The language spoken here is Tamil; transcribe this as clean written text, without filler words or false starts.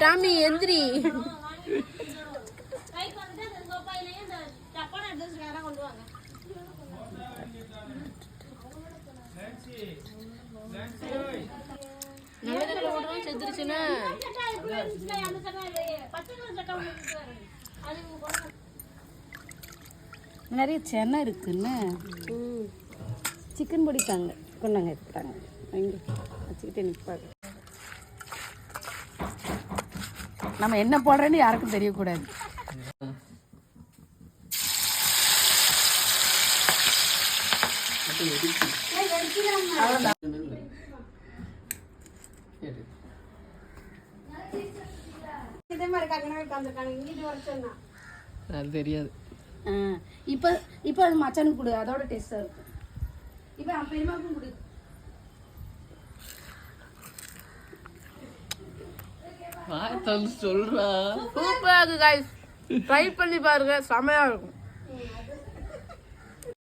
டாமி எந்திரி. செத்துருச்சுன்னா நிறைய சென்னை இருக்குன்னு சிக்கன் பொடித்தாங்க கொண்டாங்க எடுத்துட்டாங்க அங்கே வச்சுக்கிட்டு நிற்பாங்க. நம்ம என்ன போடுறேன்னு யாருக்கும் தெரியக்கூடாது. அது தெரியாது. இப்போ இப்போ அது மச்சானுக்கு கொடு, அதோட டேஸ்டாக இருக்கும். இப்போ அவன் பெரியமாவுக்கும் கொடு. சொல்றா சூப்பரா இருக்கு गाइस, ட்ரை பண்ணி பாருங்க, செமையா இருக்கும்.